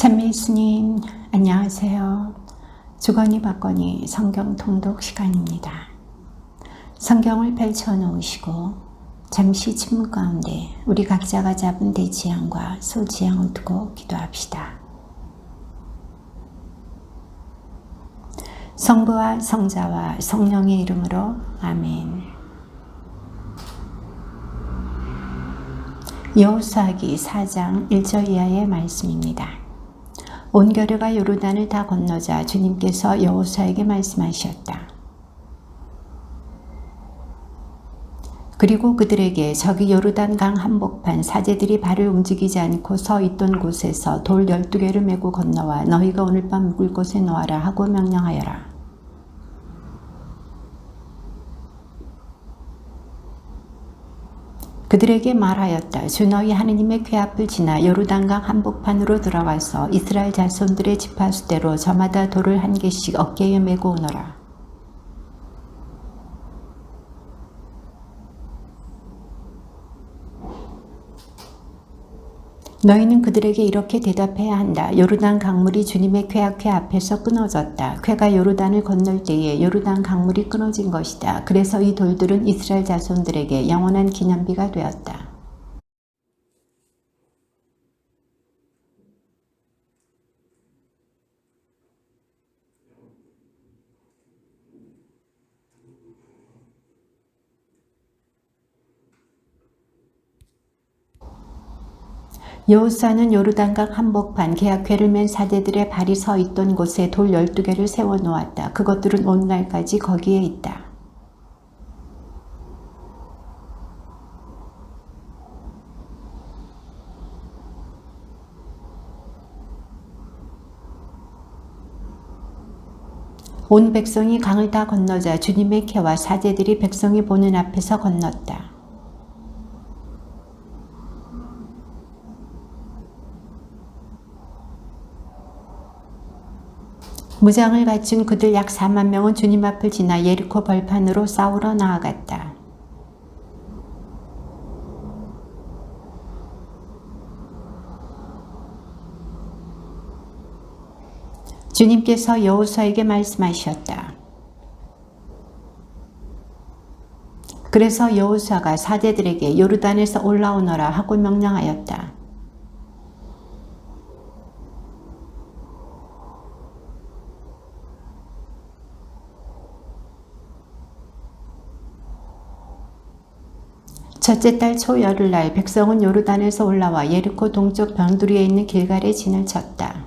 찬미 예수님, 안녕하세요. 주거니 받거니 성경 통독 시간입니다. 성경을 펼쳐놓으시고 잠시 침묵 가운데 우리 각자가 잡은 대지향과 소지향을 두고 기도합시다. 성부와 성자와 성령의 이름으로 아멘. 여호수아기 4장 1절 이하의 말씀입니다. 온 교회가 요르단을 다 건너자 주님께서 여호수아에게 말씀하셨다. 그리고 그들에게 저기 요르단 강 한복판 사제들이 발을 움직이지 않고 서 있던 곳에서 돌 12개를 메고 건너와 너희가 오늘 밤 묵을 곳에 놓아라 하고 명령하여라. 그들에게 말하였다. 주 너희 하느님의 궤 앞을 지나 요르단강 한복판으로 들어가서 이스라엘 자손들의 지파수대로 저마다 돌을 한 개씩 어깨에 메고 오너라. 너희는 그들에게 이렇게 대답해야 한다. 요르단 강물이 주님의 궤 앞에서 끊어졌다. 궤가 요르단을 건널 때에 요르단 강물이 끊어진 것이다. 그래서 이 돌들은 이스라엘 자손들에게 영원한 기념비가 되었다. 여호수아는 요르단강 한복판 계약궤를 맨 사제들의 발이 서 있던 곳에 돌 12개를 세워 놓았다. 그것들은 오늘날까지 거기에 있다. 온 백성이 강을 다 건너자 주님의 궤와 사제들이 백성이 보는 앞에서 건넜다. 무장을 갖춘 그들 약 4만 명은 주님 앞을 지나 예리코 벌판으로 싸우러 나아갔다. 주님께서 여호수아에게 말씀하셨다. 그래서 여호수아가 사제들에게 요르단에서 올라오너라 하고 명령하였다. 첫째 달 초열흘날 백성은 요르단에서 올라와 예리코 동쪽 변두리에 있는 길갈에 진을 쳤다.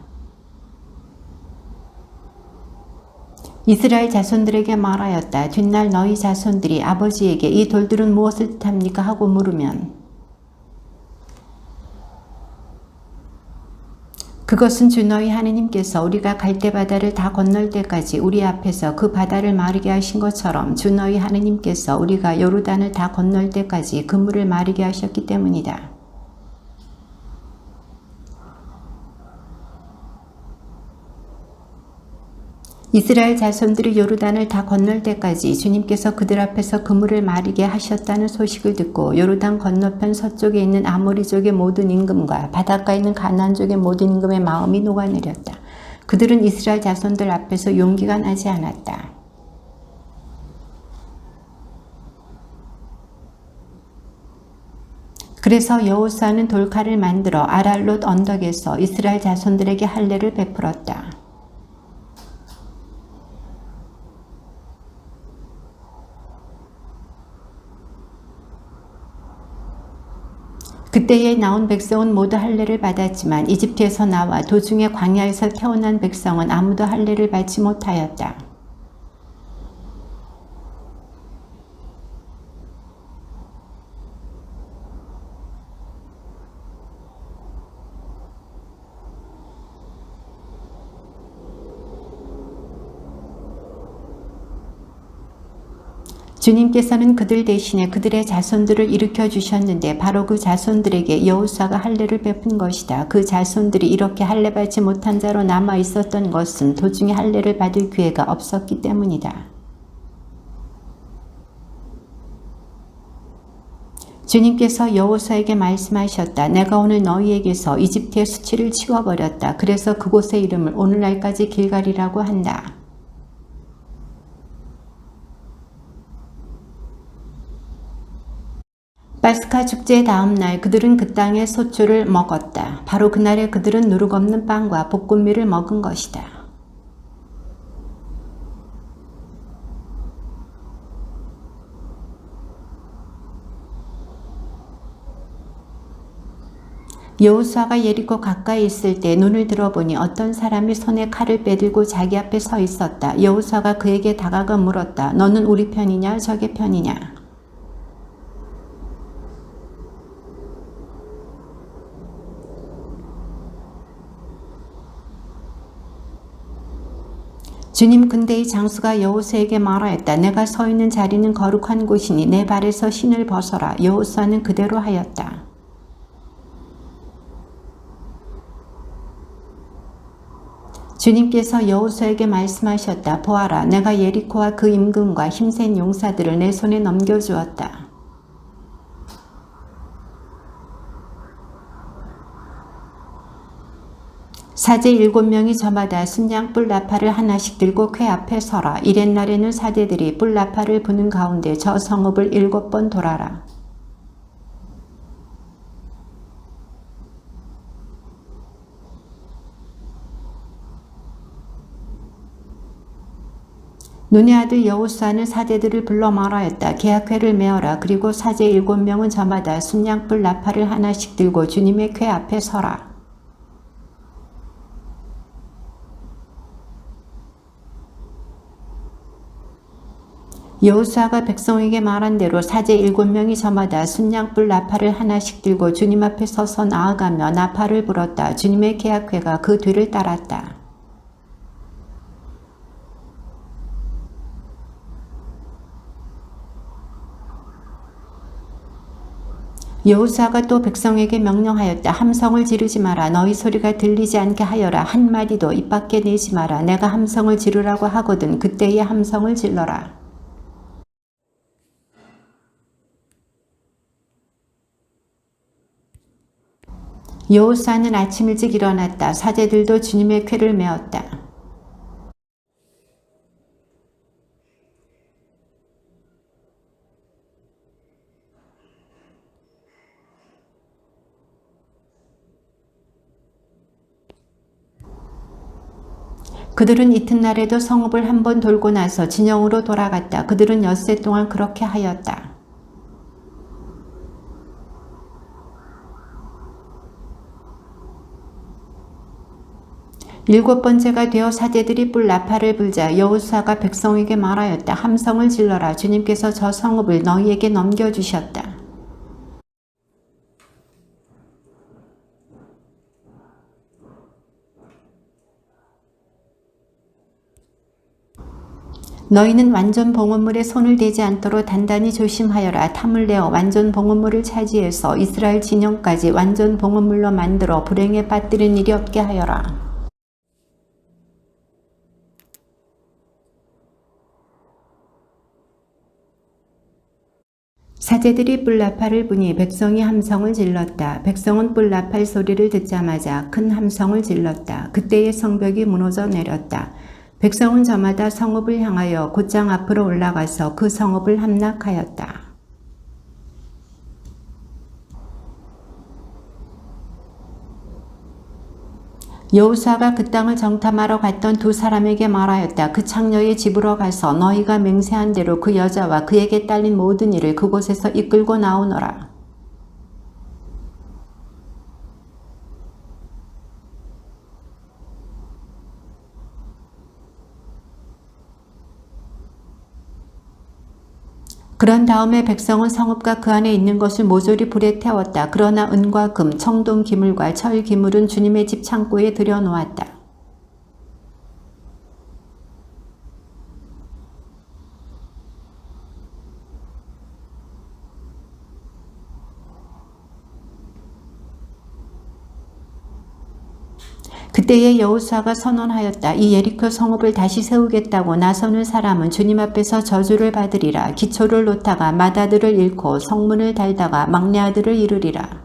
이스라엘 자손들에게 말하였다. 뒷날 너희 자손들이 아버지에게 이 돌들은 무엇을 뜻합니까? 하고 물으면 그것은 주 너희 하느님께서 우리가 갈대바다를 다 건널 때까지 우리 앞에서 그 바다를 마르게 하신 것처럼 주 너희 하느님께서 우리가 요르단을 다 건널 때까지 그 물을 마르게 하셨기 때문이다. 이스라엘 자손들이 요르단을 다 건널 때까지 주님께서 그들 앞에서 그 물을 마르게 하셨다는 소식을 듣고 요르단 건너편 서쪽에 있는 아모리족의 모든 임금과 바닷가에 있는 가나안족의 모든 임금의 마음이 녹아내렸다. 그들은 이스라엘 자손들 앞에서 용기가 나지 않았다. 그래서 여호수아는 돌칼을 만들어 아랄롯 언덕에서 이스라엘 자손들에게 할례를 베풀었다. 그때에 나온 백성은 모두 할례를 받았지만 이집트에서 나와 도중에 광야에서 태어난 백성은 아무도 할례를 받지 못하였다. 주님께서는 그들 대신에 그들의 자손들을 일으켜 주셨는데 바로 그 자손들에게 여호수아가 할례를 베푼 것이다. 그 자손들이 이렇게 할례 받지 못한 자로 남아 있었던 것은 도중에 할례를 받을 기회가 없었기 때문이다. 주님께서 여호수아에게 말씀하셨다. 내가 오늘 너희에게서 이집트의 수치를 치워버렸다. 그래서 그곳의 이름을 오늘날까지 길갈이라고 한다. 파스카 축제 다음 날 그들은 그 땅의 소출을 먹었다. 바로 그날에 그들은 누룩 없는 빵과 볶음밀을 먹은 것이다. 여호수아가 예리코 가까이 있을 때 눈을 들어보니 어떤 사람이 손에 칼을 빼들고 자기 앞에 서 있었다. 여호수아가 그에게 다가가 물었다. 너는 우리 편이냐 적의 편이냐? 주님 근대의 장수가 여호수아에게 말하였다. 내가 서 있는 자리는 거룩한 곳이니 내 발에서 신을 벗어라. 여호수아는 그대로 하였다. 주님께서 여호수아에게 말씀하셨다. 보아라, 내가 예리코와 그 임금과 힘센 용사들을 내 손에 넘겨주었다. 사제 7명이 저마다 순양불 나팔을 하나씩 들고 궤 앞에 서라. 이렛날에는 사제들이 뿔 나팔을 부는 가운데 저 성읍을 7번 돌아라. 눈의 아들 여호수아는 사제들을 불러 말하였다. 계약궤를 메어라. 그리고 사제 7명은 저마다 순양불 나팔을 하나씩 들고 주님의 궤 앞에 서라. 여호수아가 백성에게 말한 대로 사제 7명이 저마다 순양불 나팔을 하나씩 들고 주님 앞에 서서 나아가며 나팔을 불었다. 주님의 계약궤가 그 뒤를 따랐다. 여호수아가 또 백성에게 명령하였다. 함성을 지르지 마라. 너희 소리가 들리지 않게 하여라. 한마디도 입 밖에 내지 마라. 내가 함성을 지르라고 하거든 그때에 함성을 질러라. 여호수아는 아침 일찍 일어났다. 사제들도 주님의 궤를 메었다. 그들은 이튿날에도 성읍을 한 번 돌고 나서 진영으로 돌아갔다. 그들은 엿새 동안 그렇게 하였다. 일곱 번째가 되어 사제들이 뿔 나팔을 불자 여호수아가 백성에게 말하였다. 함성을 질러라. 주님께서 저 성읍을 너희에게 넘겨주셨다. 너희는 완전 봉헌물에 손을 대지 않도록 단단히 조심하여라. 탐을 내어 완전 봉헌물을 차지해서 이스라엘 진영까지 완전 봉헌물로 만들어 불행에 빠뜨린 일이 없게 하여라. 사제들이 뿔나팔을 부니 백성이 함성을 질렀다. 백성은 뿔나팔 소리를 듣자마자 큰 함성을 질렀다. 그때의 성벽이 무너져 내렸다. 백성은 저마다 성읍을 향하여 곧장 앞으로 올라가서 그 성읍을 함락하였다. 여호수아가 그 땅을 정탐하러 갔던 두 사람에게 말하였다. 그 창녀의 집으로 가서 너희가 맹세한 대로 그 여자와 그에게 딸린 모든 일을 그곳에서 이끌고 나오너라. 그런 다음에 백성은 성읍과 그 안에 있는 것을 모조리 불에 태웠다. 그러나 은과 금, 청동 기물과 철 기물은 주님의 집 창고에 들여놓았다. 그때에 여호수아가 선언하였다. 이 예리코 성읍을 다시 세우겠다고 나서는 사람은 주님 앞에서 저주를 받으리라. 기초를 놓다가 맏아들을 잃고 성문을 달다가 막내 아들을 잃으리라.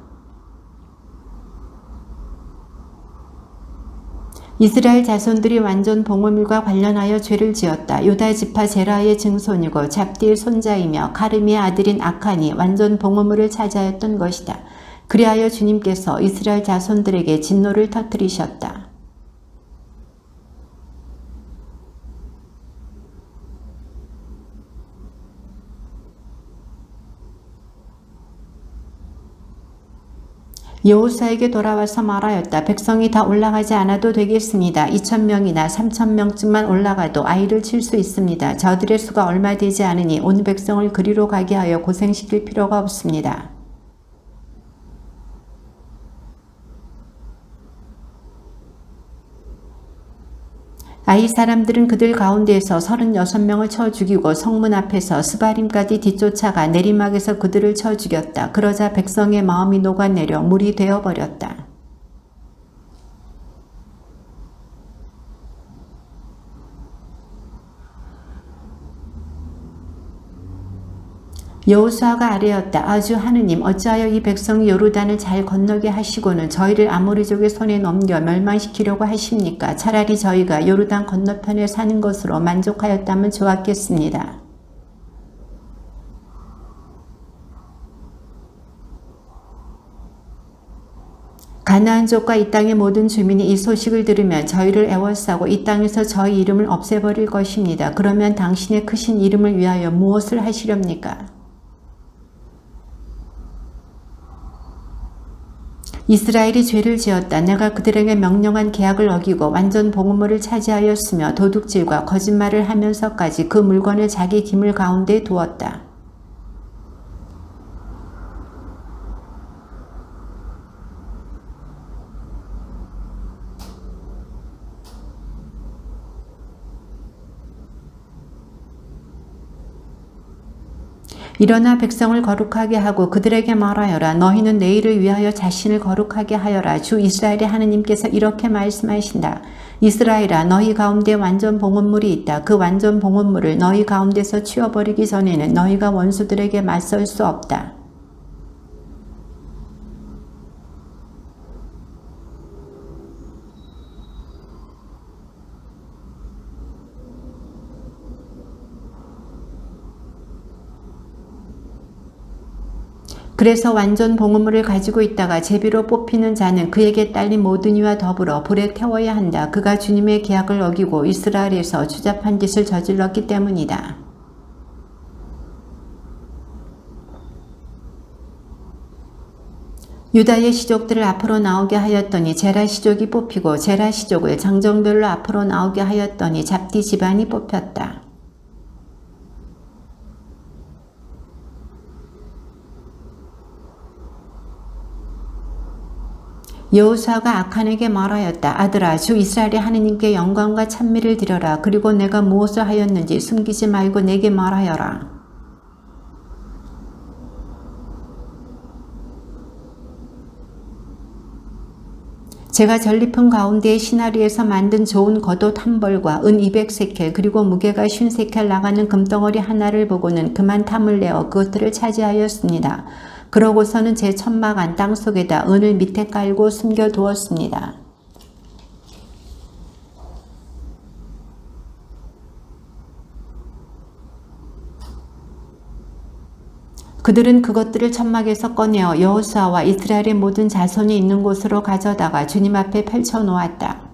이스라엘 자손들이 완전 봉헌물과 관련하여 죄를 지었다. 유다 지파 제라의 증손이고 잡디의 손자이며 가르미의 아들인 아칸이 완전 봉헌물을 차지하였던 것이다. 그리하여 주님께서 이스라엘 자손들에게 진노를 터뜨리셨다. 여호수아에게 돌아와서 말하였다. 백성이 다 올라가지 않아도 되겠습니다. 2,000명이나 3,000명쯤만 올라가도 아이를 칠 수 있습니다. 저들의 수가 얼마 되지 않으니 온 백성을 그리로 가게 하여 고생시킬 필요가 없습니다. 아이 사람들은 그들 가운데에서 36명을 쳐 죽이고 성문 앞에서 스바림까지 뒤쫓아가 내리막에서 그들을 쳐 죽였다. 그러자 백성의 마음이 녹아내려 물이 되어버렸다. 여호수아가 아뢰었다. 아주 하느님, 어찌하여 이 백성이 요르단을 잘 건너게 하시고는 저희를 아모리족의 손에 넘겨 멸망시키려고 하십니까? 차라리 저희가 요르단 건너편에 사는 것으로 만족하였다면 좋았겠습니다. 가나안족과 이 땅의 모든 주민이 이 소식을 들으면 저희를 애워싸고 이 땅에서 저희 이름을 없애버릴 것입니다. 그러면 당신의 크신 이름을 위하여 무엇을 하시렵니까? 이스라엘이 죄를 지었다. 내가 그들에게 명령한 계약을 어기고 완전 봉헌물을 차지하였으며 도둑질과 거짓말을 하면서까지 그 물건을 자기 기물 가운데 두었다. 일어나 백성을 거룩하게 하고 그들에게 말하여라. 너희는 내일을 위하여 자신을 거룩하게 하여라. 주 이스라엘의 하느님께서 이렇게 말씀하신다. 이스라엘아, 너희 가운데 완전 봉헌물이 있다. 그 완전 봉헌물을 너희 가운데서 치워버리기 전에는 너희가 원수들에게 맞설 수 없다. 그래서 완전 봉헌물을 가지고 있다가 제비로 뽑히는 자는 그에게 딸린 모든 이와 더불어 불에 태워야 한다. 그가 주님의 계약을 어기고 이스라엘에서 추잡한 짓을 저질렀기 때문이다. 유다의 시족들을 앞으로 나오게 하였더니 제라 시족이 뽑히고 제라 시족을 장정들로 앞으로 나오게 하였더니 잡디 집안이 뽑혔다. 여호수아가 아칸에게 말하였다. 아들아, 주 이스라엘의 하느님께 영광과 찬미를 드려라. 그리고 내가 무엇을 하였는지 숨기지 말고 내게 말하여라. 제가 전리품 가운데의 시나리에서 만든 좋은 겉옷 한 벌과 은 200세켈 그리고 무게가 50세켈 나가는 금덩어리 하나를 보고는 그만 탐을 내어 그것들을 차지하였습니다. 그러고서는 제 천막안 땅속에다 은을 밑에 깔고 숨겨두었습니다. 그들은 그것들을 천막에서 꺼내어 여호수아와 이스라엘의 모든 자손이 있는 곳으로 가져다가 주님 앞에 펼쳐놓았다.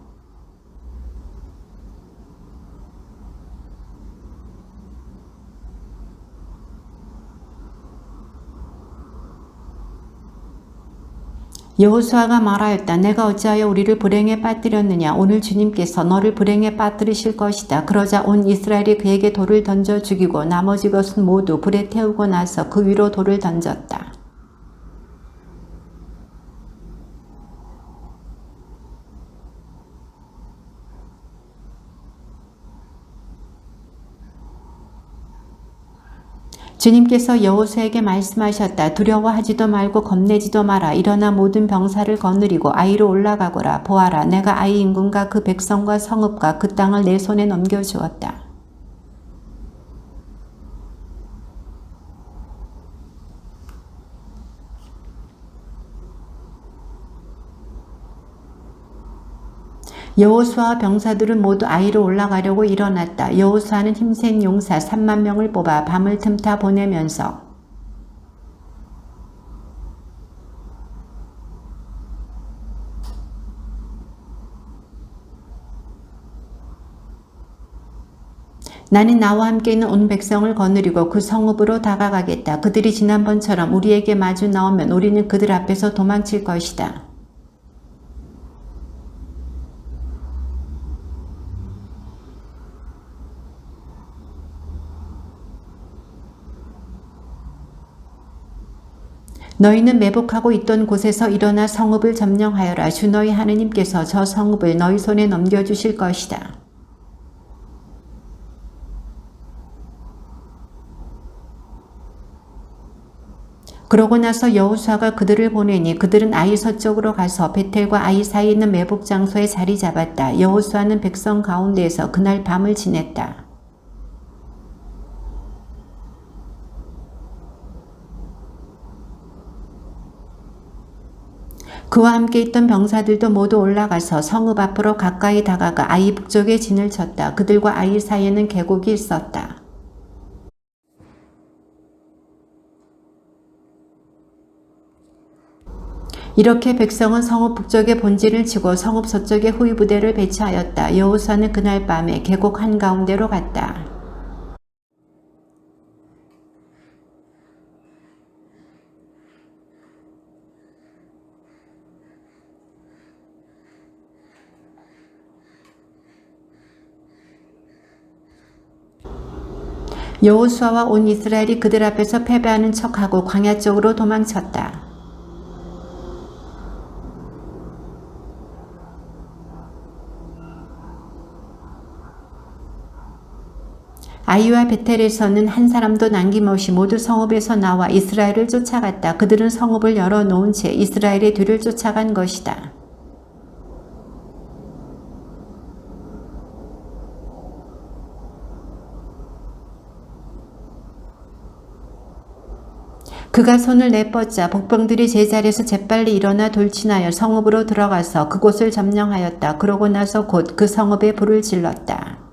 여호수아가 말하였다. 내가 어찌하여 우리를 불행에 빠뜨렸느냐. 오늘 주님께서 너를 불행에 빠뜨리실 것이다. 그러자 온 이스라엘이 그에게 돌을 던져 죽이고 나머지 것은 모두 불에 태우고 나서 그 위로 돌을 던졌다. 주님께서 여호수아에게 말씀하셨다. 두려워하지도 말고 겁내지도 마라. 일어나 모든 병사를 거느리고 아이로 올라가거라. 보아라, 내가 아이 임금과 그 백성과 성읍과 그 땅을 내 손에 넘겨주었다. 여호수아와 병사들은 모두 아이로 올라가려고 일어났다. 여호수아는 힘센 용사 3만 명을 뽑아 밤을 틈타 보내면서 나는 나와 함께 있는 온 백성을 거느리고 그 성읍으로 다가가겠다. 그들이 지난번처럼 우리에게 마주 나오면 우리는 그들 앞에서 도망칠 것이다. 너희는 매복하고 있던 곳에서 일어나 성읍을 점령하여라. 주 너희 하느님께서 저 성읍을 너희 손에 넘겨주실 것이다. 그러고 나서 여호수아가 그들을 보내니 그들은 아이 서쪽으로 가서 베텔과 아이 사이에 있는 매복 장소에 자리 잡았다. 여호수아는 백성 가운데에서 그날 밤을 지냈다. 그와 함께 있던 병사들도 모두 올라가서 성읍 앞으로 가까이 다가가 아이 북쪽에 진을 쳤다. 그들과 아이 사이에는 계곡이 있었다. 이렇게 백성은 성읍 북쪽에 본진을 치고 성읍 서쪽에 후위 부대를 배치하였다. 여호수아는 그날 밤에 계곡 한가운데로 갔다. 여호수아와 온 이스라엘이 그들 앞에서 패배하는 척하고 광야 쪽으로 도망쳤다. 아이와 베텔에서는 한 사람도 남김없이 모두 성읍에서 나와 이스라엘을 쫓아갔다. 그들은 성읍을 열어놓은 채 이스라엘의 뒤를 쫓아간 것이다. 그가 손을 내뻗자 복병들이 제자리에서 재빨리 일어나 돌진하여 성읍으로 들어가서 그곳을 점령하였다. 그러고 나서 곧 그 성읍에 불을 질렀다.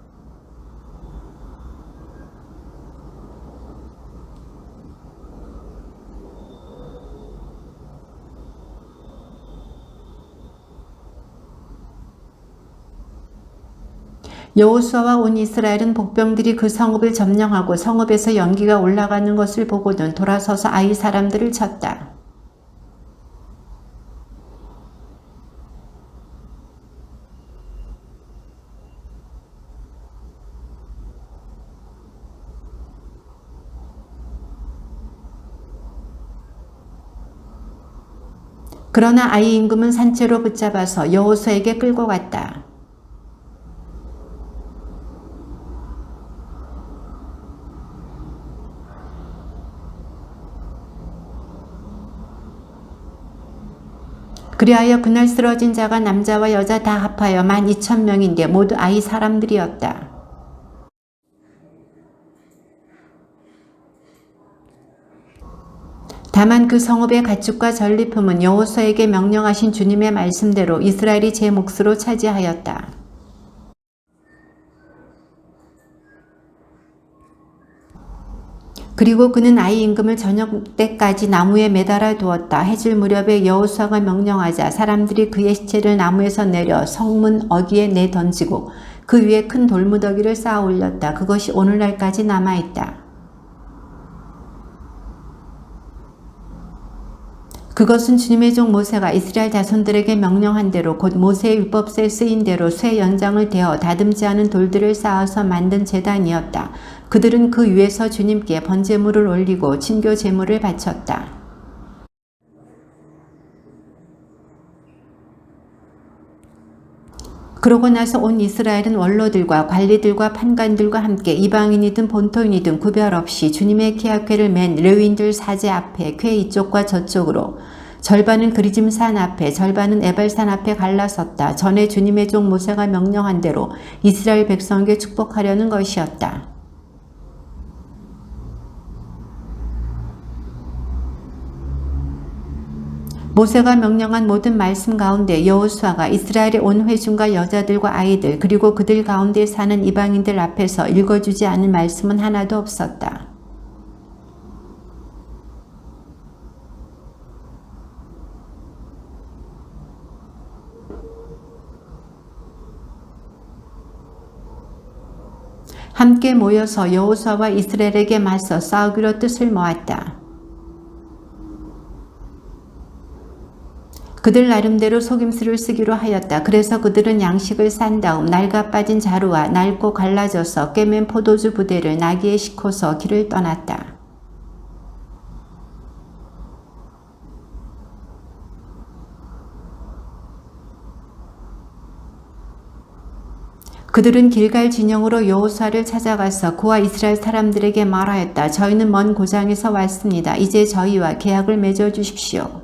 여호수아와 온 이스라엘은 복병들이 그 성읍을 점령하고 성읍에서 연기가 올라가는 것을 보고는 돌아서서 아이 사람들을 쳤다. 그러나 아이 임금은 산채로 붙잡아서 여호수아에게 끌고 갔다. 그리하여 그날 쓰러진 자가 남자와 여자 다 합하여 12,000명인데 모두 아이 사람들이었다. 다만 그 성읍의 가축과 전리품은 여호수아에게 명령하신 주님의 말씀대로 이스라엘이 제 몫으로 차지하였다. 그리고 그는 아이 임금을 저녁 때까지 나무에 매달아 두었다. 해질 무렵에 여호수아가 명령하자 사람들이 그의 시체를 나무에서 내려 성문 어귀에 내던지고 그 위에 큰 돌무더기를 쌓아 올렸다. 그것이 오늘날까지 남아있다. 그것은 주님의 종 모세가 이스라엘 자손들에게 명령한 대로 곧 모세의 율법서에 쓰인 대로 쇠 연장을 대어 다듬지 않은 돌들을 쌓아서 만든 제단이었다. 그들은 그 위에서 주님께 번제물을 올리고 친교 제물을 바쳤다. 그러고 나서 온 이스라엘은 원로들과 관리들과 판관들과 함께 이방인이든 본토인이든 구별 없이 주님의 계약궤를 맨 레위인들 사제 앞에 궤 이쪽과 저쪽으로 절반은 그리짐산 앞에 절반은 에발산 앞에 갈라섰다. 전에 주님의 종 모세가 명령한 대로 이스라엘 백성에게 축복하려는 것이었다. 모세가 명령한 모든 말씀 가운데 여호수아가 이스라엘의 온 회중과 여자들과 아이들 그리고 그들 가운데 사는 이방인들 앞에서 읽어주지 않은 말씀은 하나도 없었다. 함께 모여서 여호수아와 이스라엘에게 맞서 싸우기로 뜻을 모았다. 그들 나름대로 속임수를 쓰기로 하였다. 그래서 그들은 양식을 싼 다음 낡아 빠진 자루와 낡고 갈라져서 꿰맨 포도주 부대를 나귀에 싣고서 길을 떠났다. 그들은 길갈 진영으로 여호수아를 찾아가서 그와 이스라엘 사람들에게 말하였다. 저희는 먼 고장에서 왔습니다. 이제 저희와 계약을 맺어 주십시오.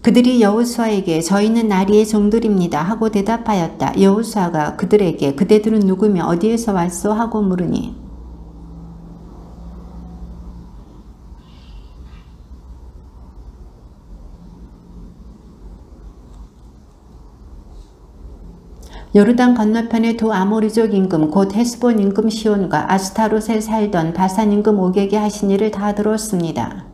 그들이 여호수아에게 저희는 나리의 종들입니다 하고 대답하였다. 여호수아가 그들에게 그대들은 누구며 어디에서 왔소 하고 물으니 요르단 건너편의 두 아모리족 임금 곧 헤스본 임금 시온과 아스타롯에 살던 바산 임금 오게게 하신 일을 다 들었습니다.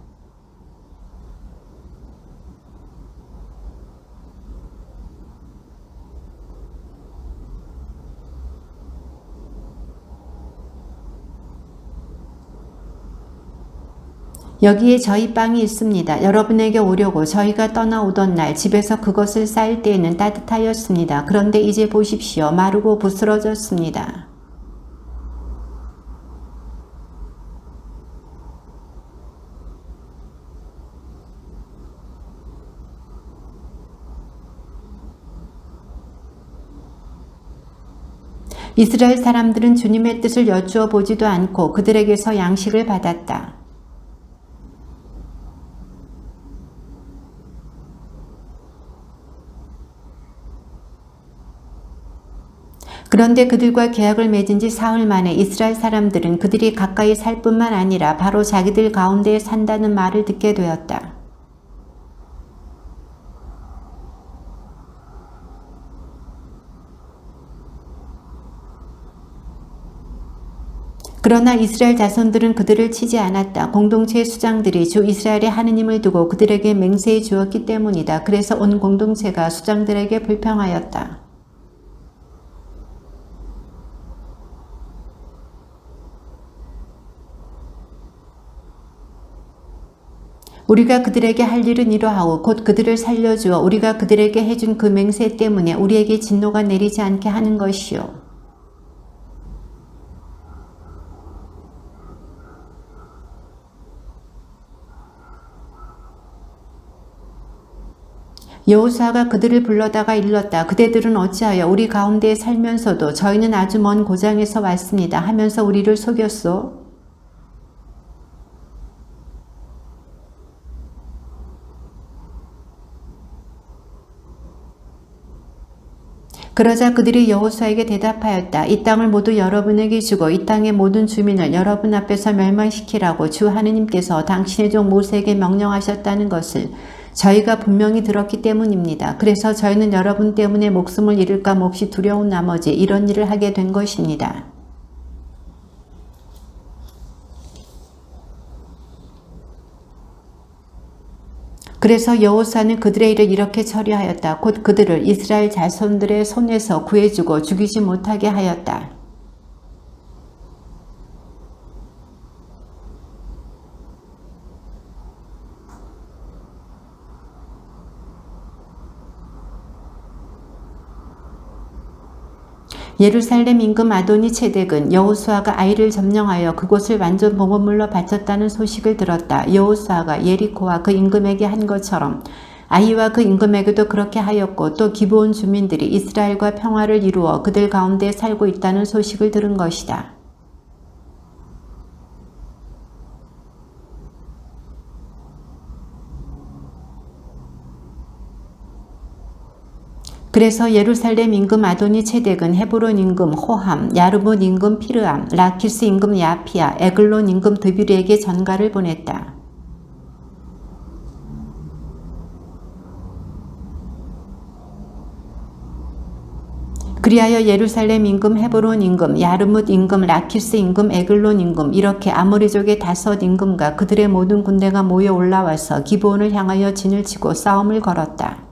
여기에 저희 빵이 있습니다. 여러분에게 오려고 저희가 떠나오던 날 집에서 그것을 쌓을 때에는 따뜻하였습니다. 그런데 이제 보십시오. 마르고 부스러졌습니다. 이스라엘 사람들은 주님의 뜻을 여쭈어 보지도 않고 그들에게서 양식을 받았다. 그런데 그들과 계약을 맺은 지 사흘 만에 이스라엘 사람들은 그들이 가까이 살 뿐만 아니라 바로 자기들 가운데에 산다는 말을 듣게 되었다. 그러나 이스라엘 자손들은 그들을 치지 않았다. 공동체의 수장들이 주 이스라엘의 하느님을 두고 그들에게 맹세해 주었기 때문이다. 그래서 온 공동체가 수장들에게 불평하였다. 우리가 그들에게 할 일은 이러하오. 곧 그들을 살려주어 우리가 그들에게 해준 그 맹세 때문에 우리에게 진노가 내리지 않게 하는 것이요. 여호수아가 그들을 불러다가 일렀다. 그대들은 어찌하여 우리 가운데에 살면서도 저희는 아주 먼 고장에서 왔습니다 하면서 우리를 속였소? 그러자 그들이 여호수아에게 대답하였다. 이 땅을 모두 여러분에게 주고 이 땅의 모든 주민을 여러분 앞에서 멸망시키라고 주 하느님께서 당신의 종 모세에게 명령하셨다는 것을 저희가 분명히 들었기 때문입니다. 그래서 저희는 여러분 때문에 목숨을 잃을까 몹시 두려운 나머지 이런 일을 하게 된 것입니다. 그래서 여호수아는 그들의 일을 이렇게 처리하였다. 곧 그들을 이스라엘 자손들의 손에서 구해주고 죽이지 못하게 하였다. 예루살렘 임금 아도니 체덱은 여호수아가 아이를 점령하여 그곳을 완전 봉헌물로 바쳤다는 소식을 들었다. 여호수아가 예리코와 그 임금에게 한 것처럼 아이와 그 임금에게도 그렇게 하였고 또 기브온 주민들이 이스라엘과 평화를 이루어 그들 가운데 살고 있다는 소식을 들은 것이다. 그래서 예루살렘 임금 아도니 체덱은 헤브론 임금 호함, 야르뭇 임금 피르암, 라키스 임금 야피아, 에글론 임금 드비르에게 전가를 보냈다. 그리하여 예루살렘 임금, 헤브론 임금, 야르뭇 임금, 라키스 임금, 에글론 임금 이렇게 아모리족의 5 임금과 그들의 모든 군대가 모여 올라와서 기브온을 향하여 진을 치고 싸움을 걸었다.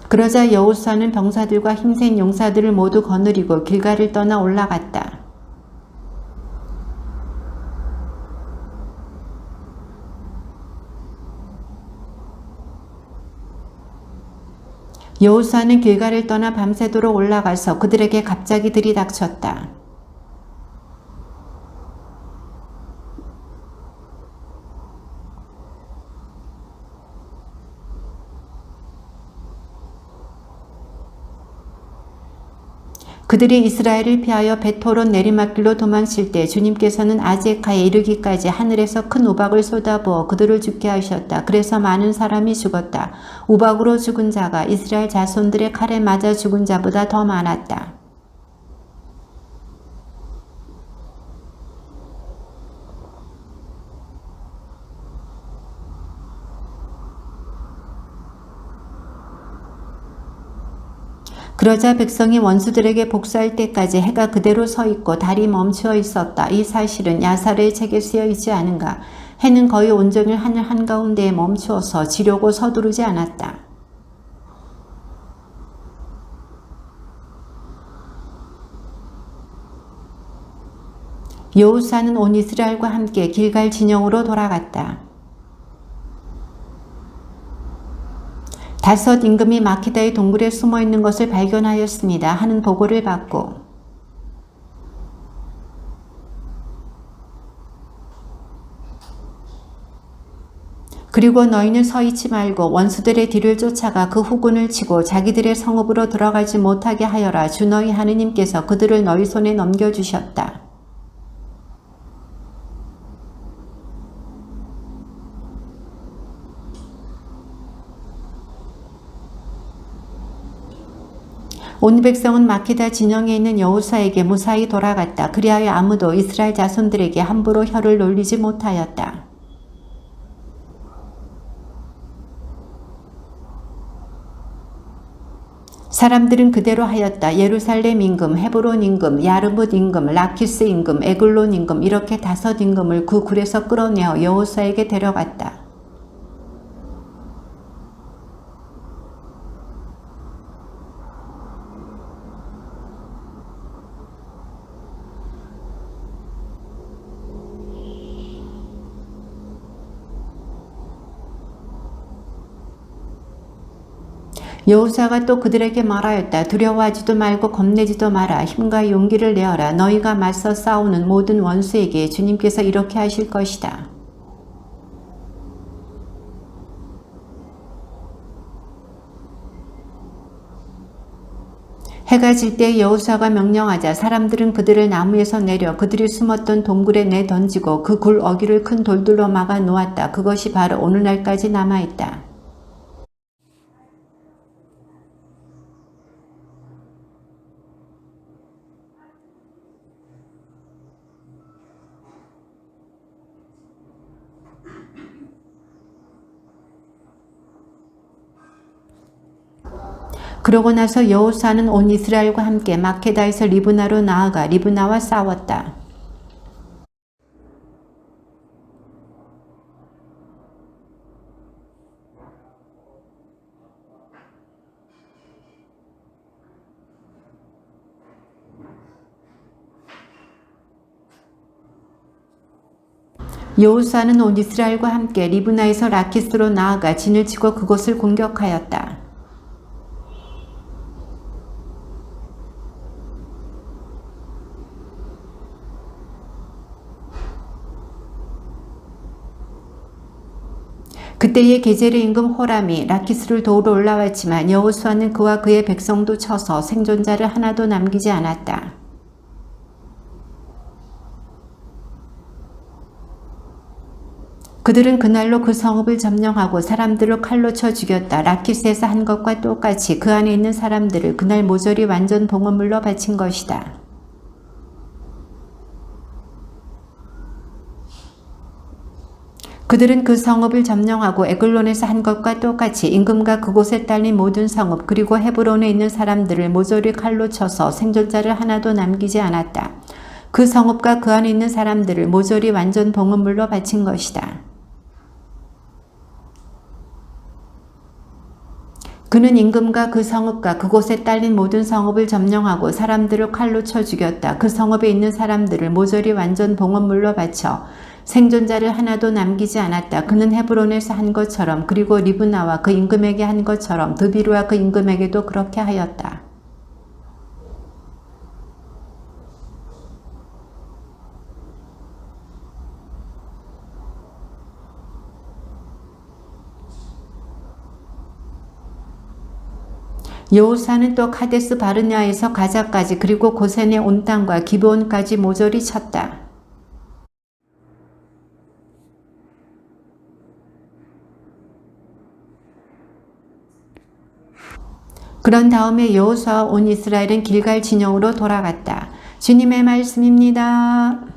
그러자 여호수아는 병사들과 힘센 용사들을 모두 거느리고 길갈을 떠나 올라갔다. 여호수아는 길갈을 떠나 밤새도록 올라가서 그들에게 갑자기 들이닥쳤다. 그들이 이스라엘을 피하여 베토론 내리막길로 도망칠 때 주님께서는 아제카에 이르기까지 하늘에서 큰 우박을 쏟아부어 그들을 죽게 하셨다. 그래서 많은 사람이 죽었다. 우박으로 죽은 자가 이스라엘 자손들의 칼에 맞아 죽은 자보다 더 많았다. 그러자 백성이 원수들에게 복수할 때까지 해가 그대로 서 있고 달이 멈추어 있었다. 이 사실은 야사르의 책에 쓰여 있지 않은가? 해는 거의 온종일 하늘 한가운데에 멈추어서 지려고 서두르지 않았다. 여호수아는 온 이스라엘과 함께 길갈 진영으로 돌아갔다. 5 임금이 마키다의 동굴에 숨어 있는 것을 발견하였습니다. 하는 보고를 받고 그리고 너희는 서 있지 말고 원수들의 뒤를 쫓아가 그 후군을 치고 자기들의 성읍으로 들어가지 못하게 하여라. 주 너희 하느님께서 그들을 너희 손에 넘겨주셨다. 온 백성은 마키다 진영에 있는 여호수아에게 무사히 돌아갔다. 그리하여 아무도 이스라엘 자손들에게 함부로 혀를 놀리지 못하였다. 사람들은 그대로 하였다. 예루살렘 임금, 헤브론 임금, 야르뭇 임금, 라키스 임금, 에글론 임금 이렇게 5 임금을 그 굴에서 끌어내어 여호수아에게 데려갔다. 여호수아가 또 그들에게 말하였다. 두려워하지도 말고 겁내지도 마라. 힘과 용기를 내어라. 너희가 맞서 싸우는 모든 원수에게 주님께서 이렇게 하실 것이다. 해가 질 때 여호수아가 명령하자 사람들은 그들을 나무에서 내려 그들이 숨었던 동굴에 내던지고 그 굴 어귀를 큰 돌들로 막아 놓았다. 그것이 바로 오늘날까지 남아있다. 그러고 나서 여호수아는 온 이스라엘과 함께 마케다에서 리브나로 나아가 리브나와 싸웠다. 여호수아는 온 이스라엘과 함께 리브나에서 라키스로 나아가 진을 치고 그곳을 공격하였다. 그때의 게제르 임금 호람이 라키스를 도우러 올라왔지만 여호수아는 그와 그의 백성도 쳐서 생존자를 하나도 남기지 않았다. 그들은 그날로 그 성읍을 점령하고 사람들을 칼로 쳐 죽였다. 라키스에서 한 것과 똑같이 그 안에 있는 사람들을 그날 모조리 완전 봉헌물로 바친 것이다. 그들은 그 성읍을 점령하고 에글론에서 한 것과 똑같이 임금과 그곳에 딸린 모든 성읍 그리고 헤브론에 있는 사람들을 모조리 칼로 쳐서 생존자를 하나도 남기지 않았다. 그 성읍과 그 안에 있는 사람들을 모조리 완전 봉헌물로 바친 것이다. 그는 임금과 그 성읍과 그곳에 딸린 모든 성읍을 점령하고 사람들을 칼로 쳐 죽였다. 그 성읍에 있는 사람들을 모조리 완전 봉헌물로 바쳐 생존자를 하나도 남기지 않았다. 그는 헤브론에서 한 것처럼 그리고 리브나와 그 임금에게 한 것처럼 드비르와 그 임금에게도 그렇게 하였다. 여호수아는 또 카데스 바르냐에서 가자까지 그리고 고센의 온 땅과 기브온까지 모조리 쳤다. 그런 다음에 여호수아와 온 이스라엘은 길갈 진영으로 돌아갔다. 주님의 말씀입니다.